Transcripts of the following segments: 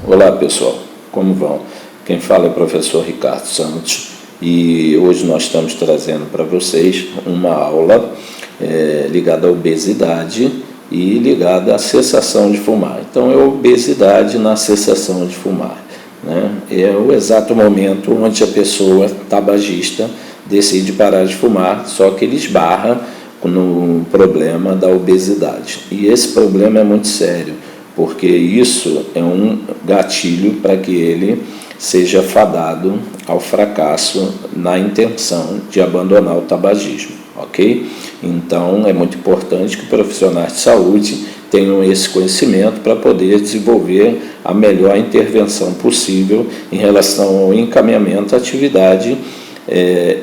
Olá pessoal, como vão? Quem fala é o professor Ricardo Santos e hoje nós estamos trazendo para vocês uma aula ligada à obesidade e ligada à cessação de fumar. Então é obesidade na cessação de fumar, né? É o exato momento onde a pessoa tabagista decide parar de fumar, só que ele esbarra no problema da obesidade. E esse problema é muito sério, porque isso é um gatilho para que ele seja fadado ao fracasso na intenção de abandonar o tabagismo, ok? Então é muito importante que profissionais de saúde tenham esse conhecimento para poder desenvolver a melhor intervenção possível em relação ao encaminhamento à atividade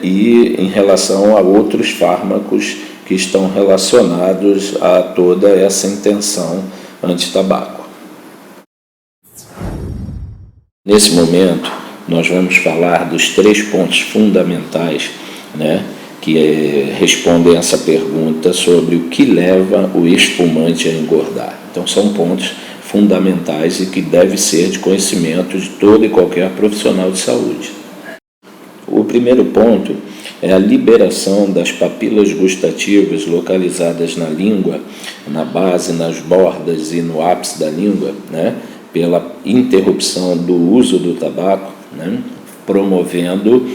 e em relação a outros fármacos que estão relacionados a toda essa intenção anti-tabaco. Nesse momento, nós vamos falar dos 3 pontos fundamentais, né, que respondem essa pergunta sobre o que leva o ex-fumante a engordar. Então, são pontos fundamentais e que deve ser de conhecimento de todo e qualquer profissional de saúde. O primeiro ponto é a liberação das papilas gustativas localizadas na língua, na base, nas bordas e no ápice da língua, né, pela interrupção do uso do tabaco, né, promovendo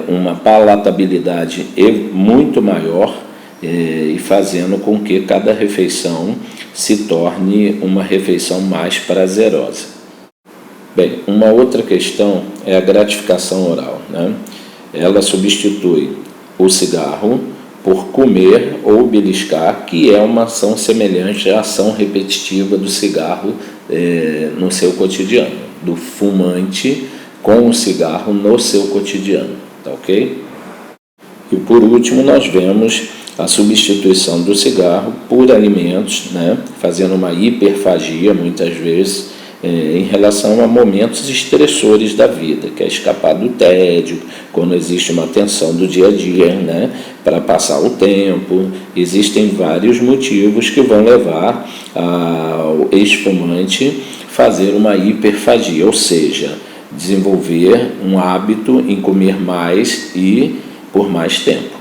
uma palatabilidade muito maior e fazendo com que cada refeição se torne uma refeição mais prazerosa. Bem, uma outra questão é a gratificação oral, né? Ela substitui o cigarro por comer ou beliscar, que é uma ação semelhante à ação repetitiva do cigarro no seu cotidiano, do fumante com o cigarro no seu cotidiano, tá ok? E por último nós vemos a substituição do cigarro por alimentos, né, fazendo uma hiperfagia muitas vezes, em relação a momentos estressores da vida, que é escapar do tédio, quando existe uma tensão do dia a dia, né, para passar o tempo. Existem vários motivos que vão levar ao ex-fumante fazer uma hiperfagia, ou seja, desenvolver um hábito em comer mais e por mais tempo.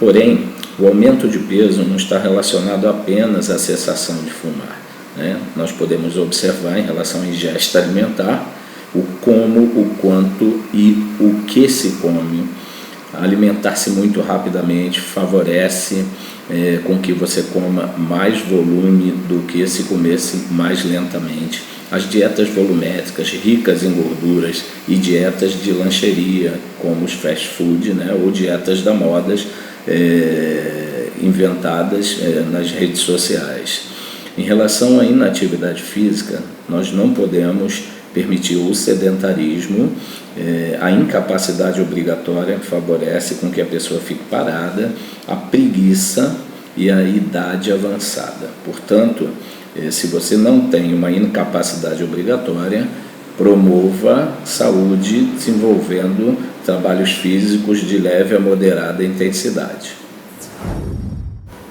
Porém, o aumento de peso não está relacionado apenas à cessação de fumar, né? Nós podemos observar em relação à ingesta alimentar o como, o quanto e o que se come. Alimentar-se muito rapidamente favorece com que você coma mais volume do que se comesse mais lentamente. As dietas volumétricas, ricas em gorduras e dietas de lancheria, como os fast food, né, ou dietas da modas, inventadas nas redes sociais. Em relação à inatividade física, nós não podemos permitir o sedentarismo. A incapacidade obrigatória favorece com que a pessoa fique parada, a preguiça e a idade avançada. Portanto, se você não tem uma incapacidade obrigatória, promova saúde desenvolvendo trabalhos físicos de leve a moderada intensidade.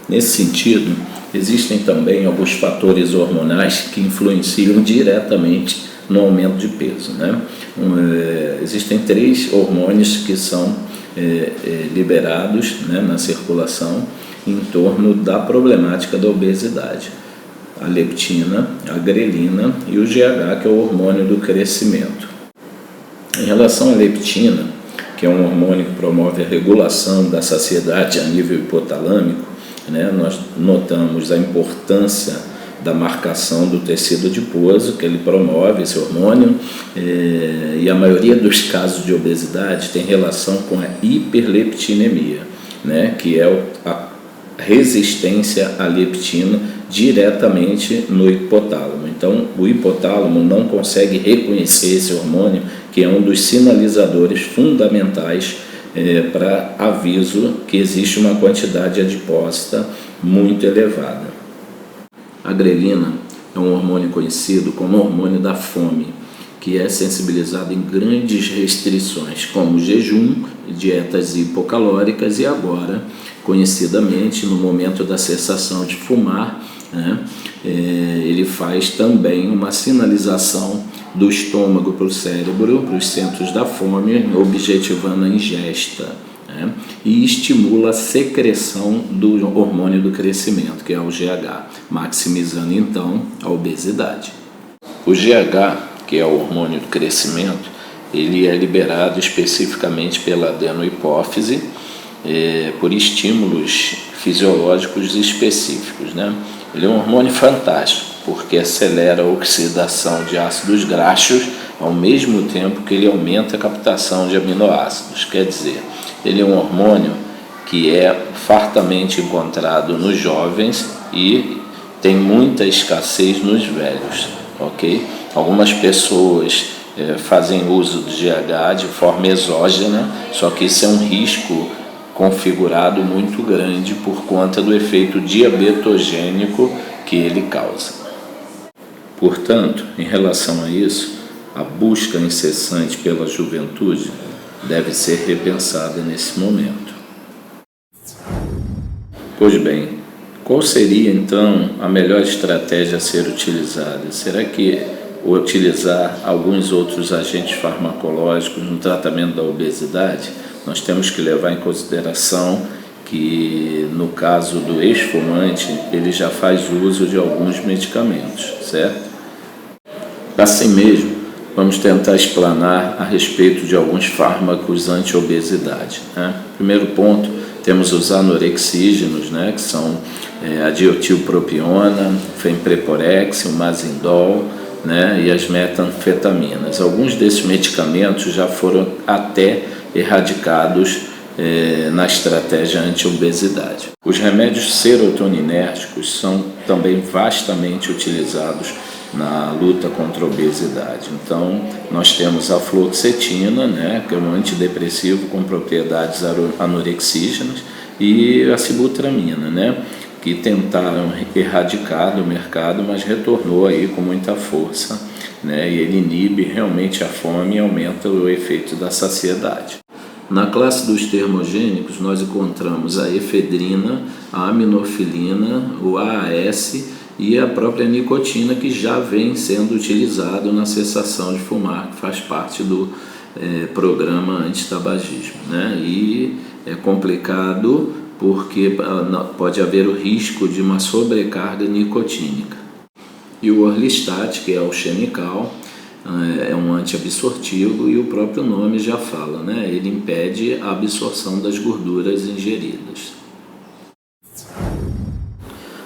Nesse sentido, existem também alguns fatores hormonais que influenciam diretamente no aumento de peso, né? Existem 3 hormônios que são liberados, né, na circulação em torno da problemática da obesidade: a leptina, a grelina e o GH, que é o hormônio do crescimento. Em relação à leptina, que é um hormônio que promove a regulação da saciedade a nível hipotalâmico, né, nós notamos a importância da marcação do tecido adiposo, que ele promove esse hormônio, e a maioria dos casos de obesidade tem relação com a hiperleptinemia, né, que é a resistência à leptina diretamente no hipotálamo. Então, o hipotálamo não consegue reconhecer esse hormônio, que é um dos sinalizadores fundamentais para aviso que existe uma quantidade adiposa muito elevada. A grelina é um hormônio conhecido como hormônio da fome, que é sensibilizado em grandes restrições, como jejum, dietas hipocalóricas e agora, conhecidamente, no momento da cessação de fumar, né? Ele faz também uma sinalização do estômago para o cérebro, para os centros da fome, objetivando a ingesta, né? E estimula a secreção do hormônio do crescimento, que é o GH, maximizando então a obesidade. O GH, que é o hormônio do crescimento, ele é liberado especificamente pela adenohipófise por estímulos fisiológicos específicos, né? Ele é um hormônio fantástico, porque acelera a oxidação de ácidos graxos ao mesmo tempo que ele aumenta a captação de aminoácidos. Quer dizer, ele é um hormônio que é fartamente encontrado nos jovens e tem muita escassez nos velhos, ok? Algumas pessoas fazem uso do GH de forma exógena, só que isso é um risco configurado muito grande por conta do efeito diabetogênico que ele causa. Portanto, em relação a isso, a busca incessante pela juventude deve ser repensada nesse momento. Pois bem, qual seria então a melhor estratégia a ser utilizada? Será que utilizar alguns outros agentes farmacológicos no tratamento da obesidade? Nós temos que levar em consideração que no caso do ex-fumante, ele já faz uso de alguns medicamentos, certo? Assim mesmo, vamos tentar explanar a respeito de alguns fármacos anti-obesidade, né? Primeiro ponto, temos os anorexígenos, né, que são a diotilpropiona, fempreporex, o mazindol, né, e as metanfetaminas. Alguns desses medicamentos já foram até erradicados na estratégia anti-obesidade. Os remédios serotoninérgicos são também vastamente utilizados na luta contra a obesidade. Então, nós temos a fluoxetina, né, que é um antidepressivo com propriedades anorexígenas, e a sibutramina, né, que tentaram erradicar do mercado, mas retornou aí com muita força, né, e ele inibe realmente a fome e aumenta o efeito da saciedade. Na classe dos termogênicos, nós encontramos a efedrina, a aminofilina, o AAS e a própria nicotina, que já vem sendo utilizado na cessação de fumar, que faz parte do programa antitabagismo, né? E é complicado porque pode haver o risco de uma sobrecarga nicotínica. E o orlistat, que é o xenical, é um antiabsortivo e o próprio nome já fala, né? Ele impede a absorção das gorduras ingeridas.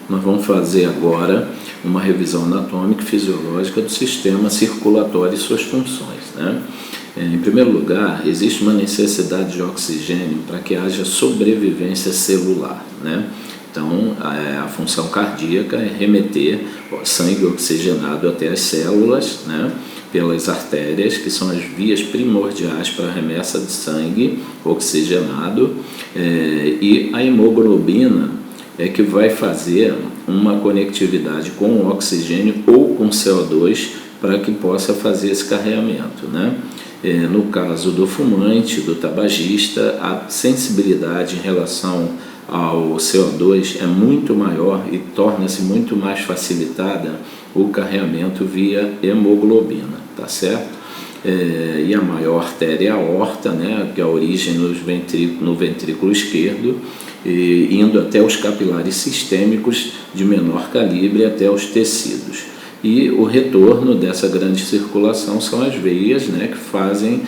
Nós vamos fazer agora uma revisão anatômica e fisiológica do sistema circulatório e suas funções, né? Em primeiro lugar, existe uma necessidade de oxigênio para que haja sobrevivência celular, né? Então, a função cardíaca é remeter sangue oxigenado até as células, né, pelas artérias, que são as vias primordiais para a remessa de sangue oxigenado, e a hemoglobina é que vai fazer uma conectividade com o oxigênio ou com CO2 para que possa fazer esse carreamento, né? No caso do fumante, do tabagista, a sensibilidade em relação ao CO2 é muito maior e torna-se muito mais facilitada o carreamento via hemoglobina, tá certo? E a maior artéria é a aorta, né, que é a origem no ventrículo esquerdo, indo até os capilares sistêmicos de menor calibre até os tecidos. E o retorno dessa grande circulação são as veias, né, que fazem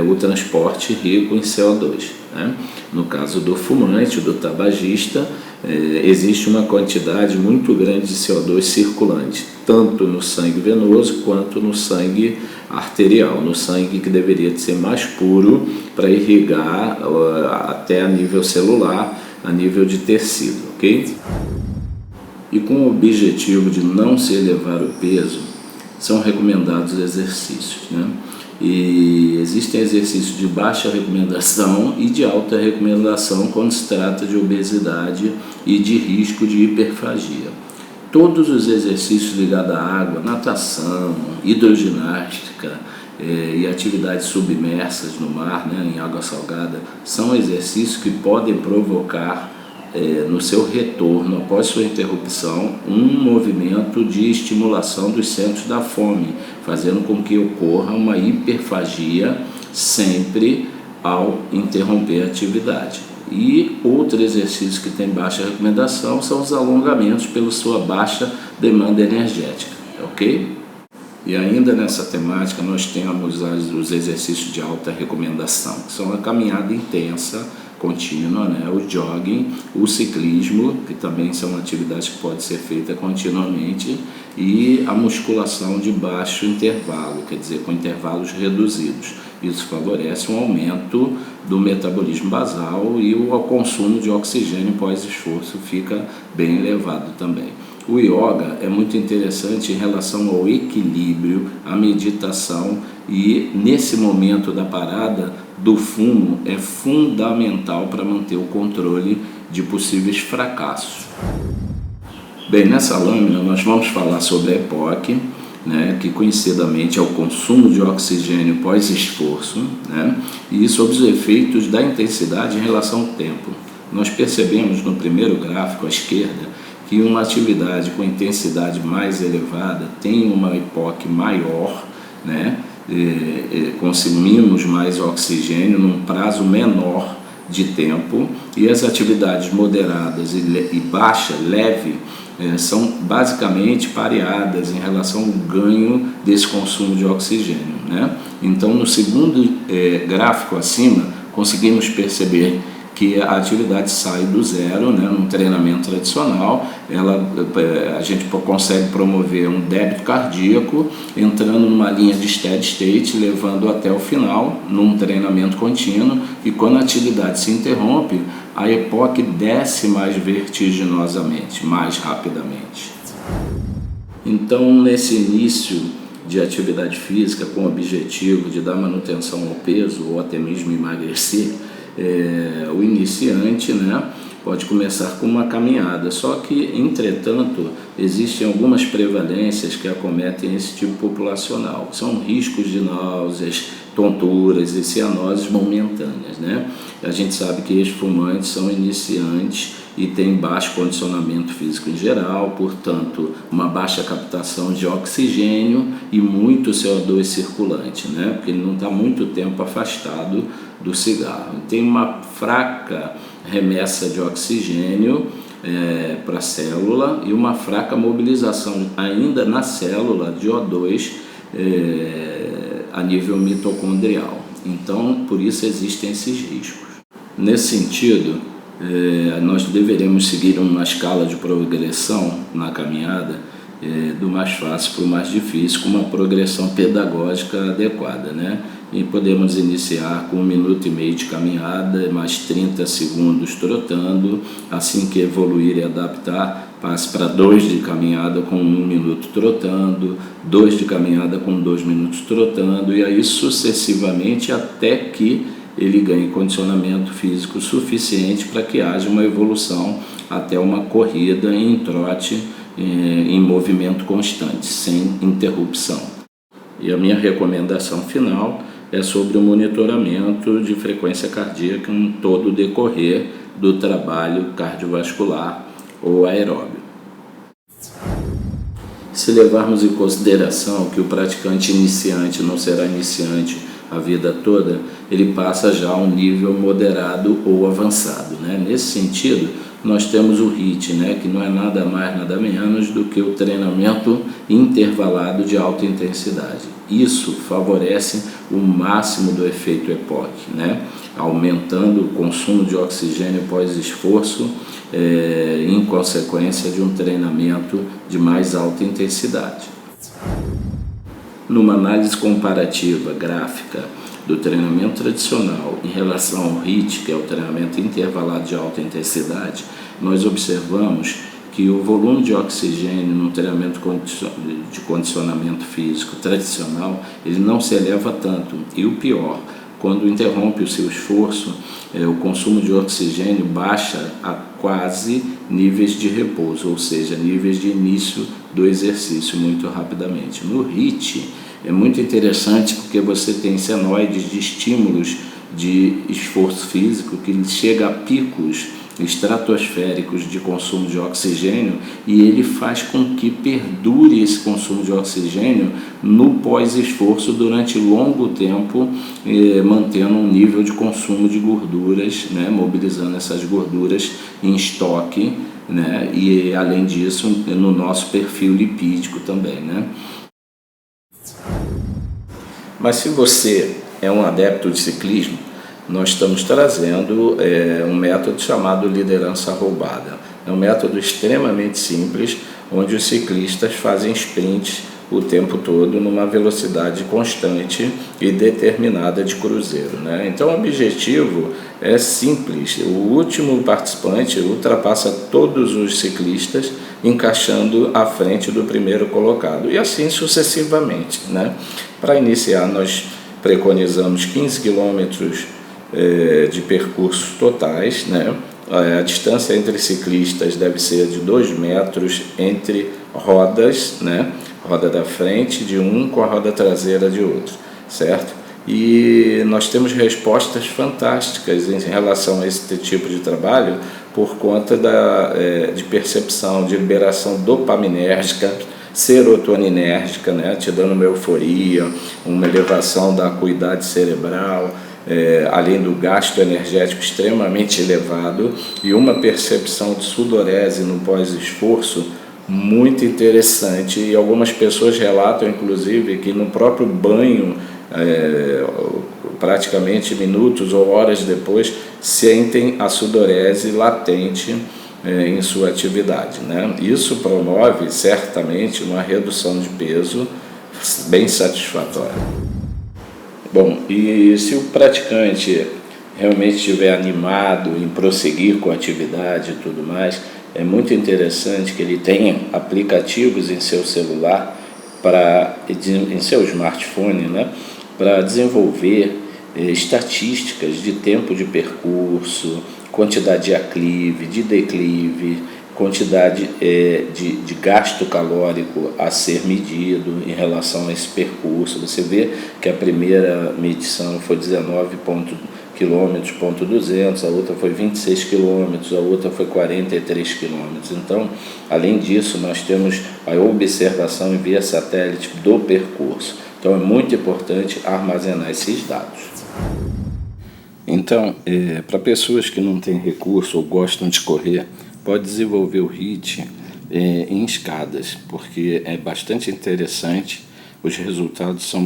o transporte rico em CO2, né? No caso do fumante, do tabagista, existe uma quantidade muito grande de CO2 circulante, tanto no sangue venoso quanto no sangue arterial, no sangue que deveria ser mais puro para irrigar até a nível celular, a nível de tecido, ok? E com o objetivo de não se elevar o peso, são recomendados exercícios, né? E existem exercícios de baixa recomendação e de alta recomendação quando se trata de obesidade e de risco de hiperfagia. Todos os exercícios ligados à água, natação, hidroginástica e atividades submersas no mar, né, em água salgada, são exercícios que podem provocar no seu retorno, após sua interrupção, um movimento de estimulação dos centros da fome, fazendo com que ocorra uma hiperfagia sempre ao interromper a atividade. E outro exercício que tem baixa recomendação são os alongamentos pela sua baixa demanda energética, ok? E ainda nessa temática nós temos os exercícios de alta recomendação, que são a caminhada intensa, contínua, né? O jogging, o ciclismo, que também são atividades que podem ser feitas continuamente, e a musculação de baixo intervalo, quer dizer, com intervalos reduzidos. Isso favorece um aumento do metabolismo basal e o consumo de oxigênio pós-esforço fica bem elevado também. O yoga é muito interessante em relação ao equilíbrio, à meditação, e nesse momento da parada do fumo é fundamental para manter o controle de possíveis fracassos. Bem, nessa lâmina nós vamos falar sobre a EPOC, né, que conhecidamente é o consumo de oxigênio pós-esforço, né, e sobre os efeitos da intensidade em relação ao tempo. Nós percebemos no primeiro gráfico à esquerda que uma atividade com intensidade mais elevada tem uma EPOC maior, né? Consumimos mais oxigênio num prazo menor de tempo, e as atividades moderadas e baixa, leve, são basicamente pareadas em relação ao ganho desse consumo de oxigênio, né? Então, no segundo gráfico acima, conseguimos perceber que a atividade sai do zero, né? Num treinamento tradicional, a gente consegue promover um débito cardíaco entrando numa linha de steady state, levando até o final, num treinamento contínuo, e quando a atividade se interrompe, a EPOC desce mais vertiginosamente, mais rapidamente. Então, nesse início de atividade física com o objetivo de dar manutenção ao peso ou até mesmo emagrecer, o iniciante, né, pode começar com uma caminhada, só que, entretanto, existem algumas prevalências que acometem esse tipo populacional. São riscos de náuseas, tonturas e cianoses momentâneas, né? A gente sabe que ex-fumantes são iniciantes e têm baixo condicionamento físico em geral, portanto, uma baixa captação de oxigênio e muito CO2 circulante, né? Porque ele não está muito tempo afastado do cigarro. Tem uma fraca remessa de oxigênio para a célula e uma fraca mobilização ainda na célula de O2 a nível mitocondrial. Então, por isso existem esses riscos. Nesse sentido, nós deveremos seguir uma escala de progressão na caminhada, do mais fácil para o mais difícil, com uma progressão pedagógica adequada, né? E podemos iniciar com 1 minuto e meio de caminhada, mais 30 segundos trotando. Assim que evoluir e adaptar, passe para 2 de caminhada com 1 minuto trotando, 2 de caminhada com 2 minutos trotando, e aí sucessivamente até que ele ganhe condicionamento físico suficiente para que haja uma evolução até uma corrida em trote, em movimento constante, sem interrupção. E a minha recomendação final é sobre o monitoramento de frequência cardíaca em todo o decorrer do trabalho cardiovascular ou aeróbio. Se levarmos em consideração que o praticante iniciante não será iniciante a vida toda, ele passa já a um nível moderado ou avançado, né? Nesse sentido, nós temos o HIIT, né? Que não é nada mais, nada menos do que o treinamento intervalado de alta intensidade. Isso favorece o máximo do efeito EPOC, né? Aumentando o consumo de oxigênio pós-esforço, em consequência de um treinamento de mais alta intensidade. Numa análise comparativa gráfica do treinamento tradicional em relação ao HIIT, que é o treinamento intervalado de alta intensidade, nós observamos que o volume de oxigênio no treinamento de condicionamento físico tradicional, ele não se eleva tanto. E o pior, quando interrompe o seu esforço, o consumo de oxigênio baixa a quase níveis de repouso, ou seja, níveis de início do exercício muito rapidamente. No HIIT é muito interessante porque você tem senoides de estímulos de esforço físico que chega a picos estratosféricos de consumo de oxigênio, e ele faz com que perdure esse consumo de oxigênio no pós-esforço durante longo tempo, mantendo um nível de consumo de gorduras, né, mobilizando essas gorduras em estoque, né, e além disso no nosso perfil lipídico também, né. Mas se você é um adepto de ciclismo, nós estamos trazendo um método chamado liderança roubada. É um método extremamente simples, onde os ciclistas fazem sprints o tempo todo numa velocidade constante e determinada de cruzeiro, né? Então o objetivo é simples: o último participante ultrapassa todos os ciclistas, encaixando à frente do primeiro colocado, e assim sucessivamente, né? Para iniciar, nós preconizamos 15 quilômetros de percursos totais, né? A distância entre ciclistas deve ser de 2 metros entre rodas, né? Roda da frente de um com a roda traseira de outro, certo? E nós temos respostas fantásticas em relação a esse tipo de trabalho por conta de percepção, de liberação dopaminérgica, serotoninérgica, né? Te dando uma euforia, uma elevação da acuidade cerebral, além do gasto energético extremamente elevado, e uma percepção de sudorese no pós-esforço muito interessante. E algumas pessoas relatam, inclusive, que no próprio banho, praticamente minutos ou horas depois, sentem a sudorese latente em sua atividade, né? Isso promove certamente uma redução de peso bem satisfatória. Bom, e se o praticante realmente estiver animado em prosseguir com a atividade e tudo mais, é muito interessante que ele tenha aplicativos em seu celular, em seu smartphone, né, para desenvolver estatísticas de tempo de percurso, quantidade de aclive, de declive, quantidade de gasto calórico a ser medido em relação a esse percurso. Você vê que a primeira medição foi 19 quilômetros, ponto 200, a outra foi 26 quilômetros, a outra foi 43 quilômetros. Então, além disso, nós temos a observação via satélite do percurso. Então, é muito importante armazenar esses dados. Então, para pessoas que não têm recurso ou gostam de correr, pode desenvolver o HIIT em escadas, porque é bastante interessante, os resultados são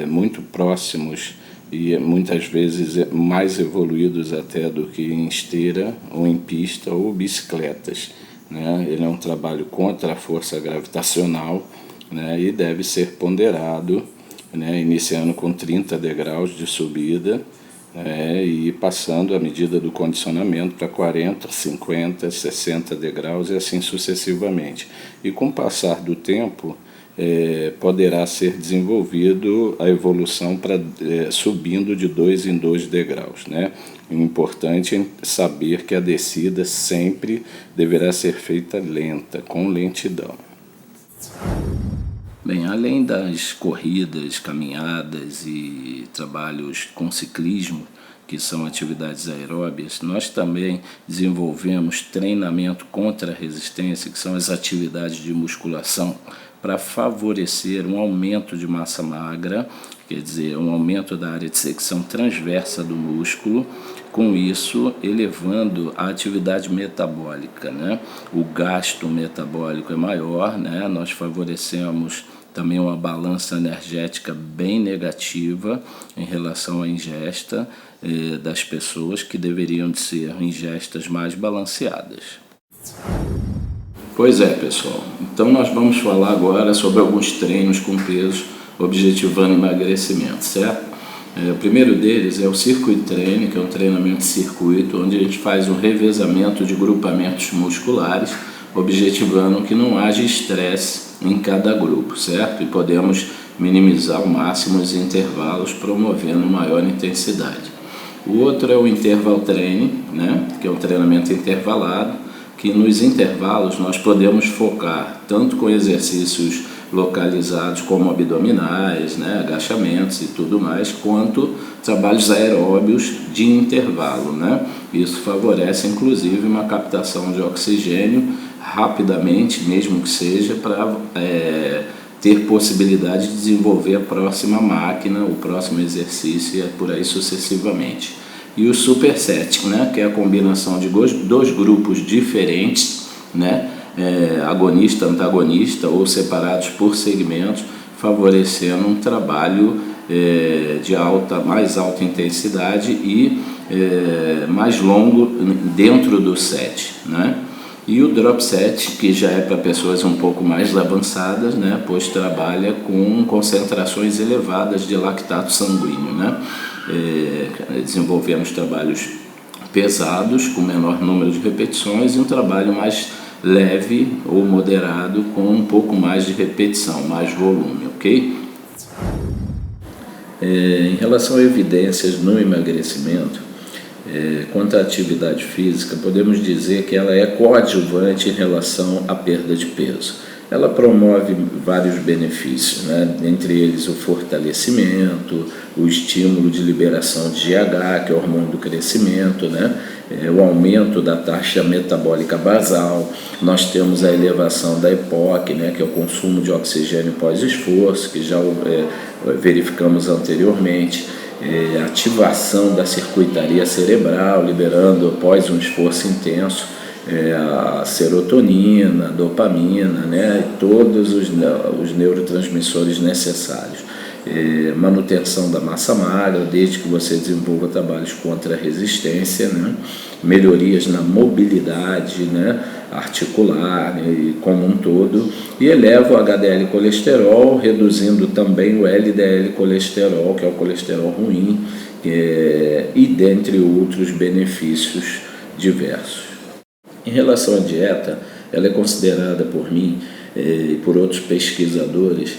muito próximos e muitas vezes mais evoluídos até do que em esteira ou em pista ou bicicletas, né? Ele é um trabalho contra a força gravitacional, né? E deve ser ponderado, né? Iniciando com 30 degraus de subida, e passando à medida do condicionamento para 40, 50, 60 degraus e assim sucessivamente. E com o passar do tempo, poderá ser desenvolvido a evolução para subindo de 2 em 2 degraus, né? O importante é saber que a descida sempre deverá ser feita lenta, com lentidão. Bem, além das corridas, caminhadas e trabalhos com ciclismo, que são atividades aeróbias, nós também desenvolvemos treinamento contra a resistência, que são as atividades de musculação, para favorecer um aumento de massa magra, quer dizer, um aumento da área de secção transversa do músculo, com isso elevando a atividade metabólica, né? O gasto metabólico é maior, né? Nós favorecemos também uma balança energética bem negativa em relação à ingesta das pessoas, que deveriam de ser ingestas mais balanceadas. Pois é, pessoal. Então nós vamos falar agora sobre alguns treinos com peso objetivando emagrecimento, certo? O primeiro deles é o circuit training, que é um treinamento de circuito, onde a gente faz um revezamento de grupamentos musculares, objetivando que não haja estresse em cada grupo, certo? E podemos minimizar ao máximo os intervalos, promovendo maior intensidade. O outro é o interval training, né? Que é um treinamento intervalado, que nos intervalos nós podemos focar tanto com exercícios localizados como abdominais, né, agachamentos e tudo mais, quanto trabalhos aeróbios de intervalo, né? Isso favorece inclusive uma captação de oxigênio rapidamente, mesmo que seja para ter possibilidade de desenvolver a próxima máquina, o próximo exercício e por aí sucessivamente. E o superset, né, que é a combinação de dois grupos diferentes, né, agonista, antagonista ou separados por segmentos, favorecendo um trabalho de mais alta intensidade e mais longo dentro do set, né? E o drop set, que já é para pessoas um pouco mais avançadas, né, pois trabalha com concentrações elevadas de lactato sanguíneo, né? Desenvolvemos trabalhos pesados, com menor número de repetições, e um trabalho mais leve ou moderado, com um pouco mais de repetição, mais volume, ok? Em relação a evidências no emagrecimento, quanto à atividade física, podemos dizer que ela é coadjuvante em relação à perda de peso. Ela promove vários benefícios, né? Entre eles o fortalecimento, o estímulo de liberação de GH, que é o hormônio do crescimento, né? O aumento da taxa metabólica basal. Nós temos a elevação da EPOC, né? Que é o consumo de oxigênio pós-esforço, que já verificamos anteriormente. Ativação da circuitaria cerebral, liberando após um esforço intenso a serotonina, a dopamina, né, e todos os neurotransmissores necessários. Manutenção da massa magra, desde que você desenvolva trabalhos contra a resistência, né, melhorias na mobilidade, né, articular, né, e como um todo, e eleva o HDL colesterol, reduzindo também o LDL colesterol, que é o colesterol ruim, e dentre outros benefícios diversos. Em relação à dieta, ela é considerada por mim e por outros pesquisadores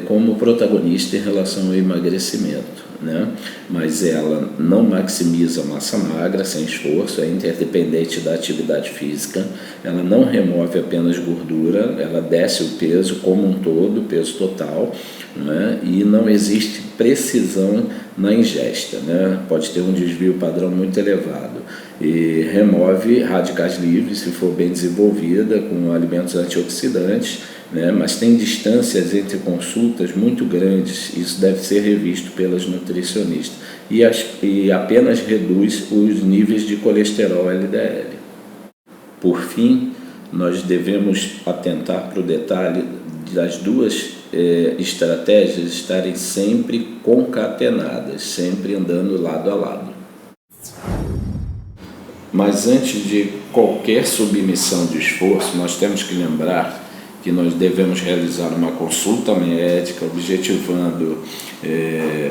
como protagonista em relação ao emagrecimento, né? Mas ela não maximiza a massa magra sem esforço, é interdependente da atividade física, ela não remove apenas gordura, ela desce o peso como um todo, o peso total, né? E não existe precisão na ingesta, né? Pode ter um desvio padrão muito elevado e remove radicais livres se for bem desenvolvida com alimentos antioxidantes, né? Mas tem distâncias entre consultas muito grandes, isso deve ser revisto pelas nutricionistas, e apenas reduz os níveis de colesterol LDL. Por fim, nós devemos atentar para o detalhe das duas estratégias estarem sempre concatenadas, sempre andando lado a lado. Mas antes de qualquer submissão de esforço, nós temos que lembrar que nós devemos realizar uma consulta médica, objetivando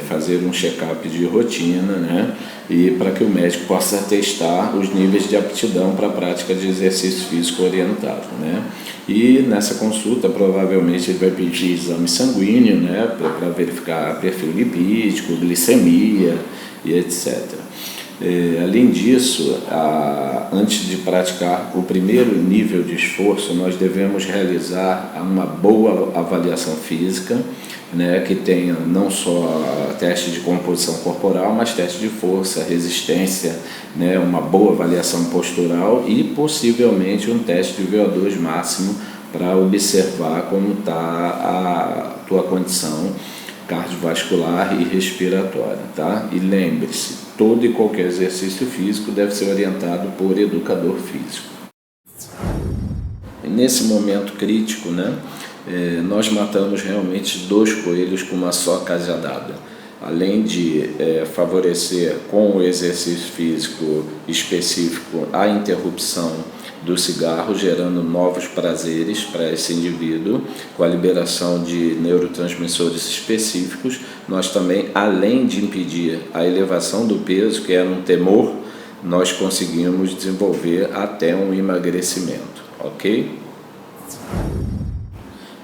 fazer um check-up de rotina, né? E para que o médico possa testar os níveis de aptidão para a prática de exercício físico orientado, né? E nessa consulta provavelmente ele vai pedir exame sanguíneo, né? Para verificar perfil lipídico, glicemia e etc. Além disso, antes de praticar o primeiro nível de esforço, nós devemos realizar uma boa avaliação física, né, que tenha não só teste de composição corporal, mas teste de força, resistência, né, uma boa avaliação postural e possivelmente um teste de VO2 máximo para observar como está a tua condição cardiovascular e respiratória, tá? E lembre-se, todo e qualquer exercício físico deve ser orientado por educador físico. Nesse momento crítico, né, nós matamos realmente 2 coelhos com uma só cajadada. Além de favorecer com o exercício físico específico a interrupção do cigarro, gerando novos prazeres para esse indivíduo, com a liberação de neurotransmissores específicos, nós também, além de impedir a elevação do peso, que era um temor, nós conseguimos desenvolver até um emagrecimento, ok?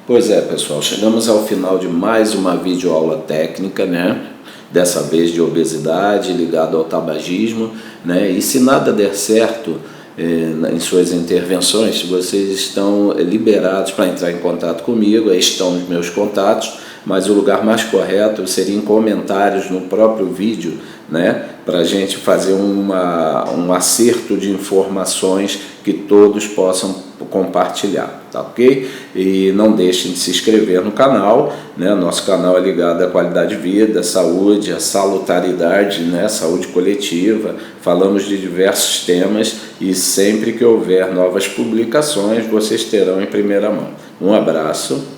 Pois é, pessoal, chegamos ao final de mais uma videoaula técnica, né? Dessa vez de obesidade ligado ao tabagismo, né? E se nada der certo, em suas intervenções, vocês estão liberados para entrar em contato comigo, aí estão os meus contatos, mas o lugar mais correto seria em comentários no próprio vídeo, né, para a gente fazer um acerto de informações que todos possam compartilhar, tá ok? E não deixem de se inscrever no canal, né? Nosso canal é ligado à qualidade de vida, à saúde, à salutaridade, né? Saúde coletiva, falamos de diversos temas e sempre que houver novas publicações vocês terão em primeira mão. Um abraço.